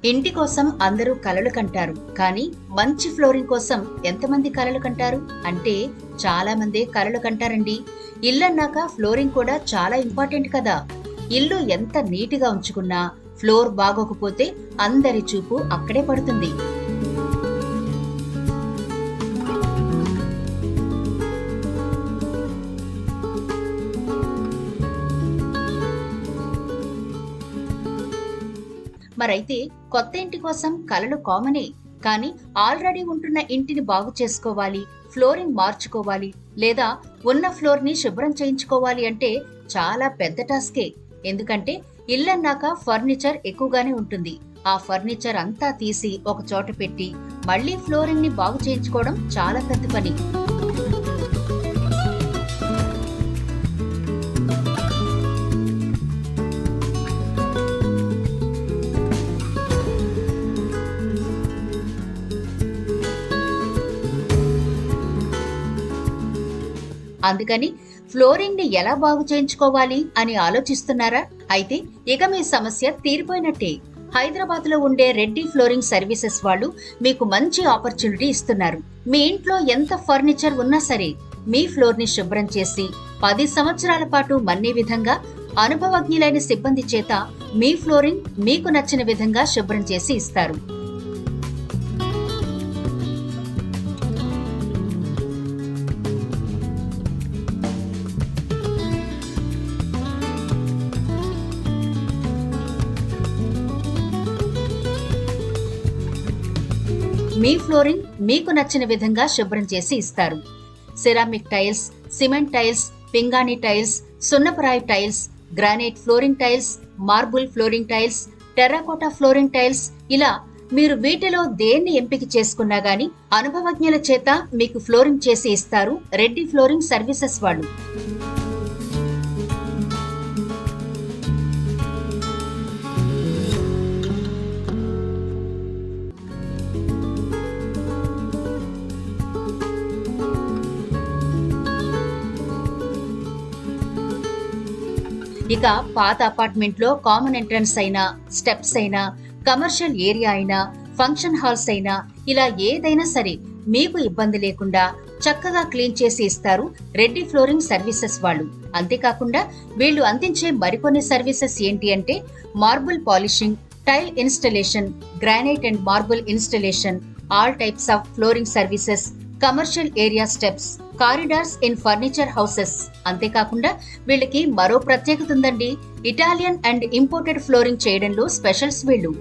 ఇంటి కోసం అందరూ కలలు కంటారు, కానీ మంచి ఫ్లోరింగ్ కోసం ఎంతమంది కలలు కంటారు అంటే చాలా మంది కలలు కంటారండి. ఇల్లన్నాక ఫ్లోరింగ్ కూడా చాలా ఇంపార్టెంట్ కదా. ఇల్లు ఎంత నీటిగా ఉంచుకున్నా ఫ్లోర్ బాగోకపోతే అందరి చూపు అక్కడే పడుతుంది. మరైతే కొత్త ఇంటి కోసం కలలు కామనే, కానీ ఆల్రెడీ ఉంటున్న ఇంటిని బాగు చేసుకోవాలి, ఫ్లోరింగ్ మార్చుకోవాలి, లేదా ఉన్న ఫ్లోర్ ని శుభ్రం చేయించుకోవాలి అంటే చాలా పెద్ద టాస్కే. ఎందుకంటే ఇల్లన్నాక ఫర్నిచర్ ఎక్కువగానే ఉంటుంది. ఆ ఫర్నిచర్ అంతా తీసి ఒక చోట పెట్టి మళ్లీ ఫ్లోరింగ్ ని బాగు చేయించుకోవడం చాలా పెద్ద పని. అందుకని ఫ్లోరింగ్ ని ఎలా బాగు చేయించుకోవాలి అని ఆలోచిస్తున్నారా? అయితే ఇక మీ సమస్య తీరిపోయినట్టే. హైదరాబాద్ లో ఉండే రెడ్డి ఫ్లోరింగ్ సర్వీసెస్ వాళ్ళు మీకు మంచి ఆపర్చునిటీ ఇస్తున్నారు. మీ ఇంట్లో ఎంత ఫర్నిచర్ ఉన్నా సరే మీ ఫ్లోర్ ని శుభ్రం చేసి 10 సంవత్సరాల పాటు మన్నే విధంగా అనుభవజ్ఞులైన సిబ్బంది చేత మీ ఫ్లోరింగ్ మీకు నచ్చిన విధంగా శుభ్రం చేసి ఇస్తారు. మీ ఫ్లోరింగ్ మీకు నచ్చిన విధంగా శుభ్రం చేసి ఇస్తారు. సిరామిక్ టైల్స్, సిమెంట్ టైల్స్, పింగాణి టైల్స్, సున్నపరాయి tiles, granite flooring tiles, marble flooring tiles, terracotta flooring tiles, ఇలా మీరు వీటిలో దేన్ని ఎంపిక చేసుకున్నా గానీ అనుభవజ్ఞుల చేత మీకు ఫ్లోరింగ్ చేసి ఇస్తారు రెడ్డి ఫ్లోరింగ్ సర్వీసెస్ వాళ్ళు. ఇక పాత అపార్ట్మెంట్ లో కామన్ ఎంట్రన్స్ అయినా, స్టెప్స్ అయినా, కమర్షియల్ ఏరియా అయినా, ఫంక్షన్ హాల్స్ అయినా, ఇలా ఏదైనా సరే మీకు ఇబ్బంది లేకుండా చక్కగా క్లీన్ చేసి ఇస్తారు రెడ్డి ఫ్లోరింగ్ సర్వీసెస్ వాళ్ళు. అంతేకాకుండా వీళ్ళు అందించే మరికొన్ని సర్వీసెస్ ఏంటి అంటే marble polishing, tile installation, granite and marble installation, all types of flooring services, commercial area steps, corridors in furniture houses. అంతేకాకుండా వీళ్ళకి మరో ప్రత్యేకత ఉందండి. ఇటాలియన్ అండ్ ఇంపోర్టెడ్ ఫ్లోరింగ్ చేయడంలో స్పెషల్స్ వీళ్ళు.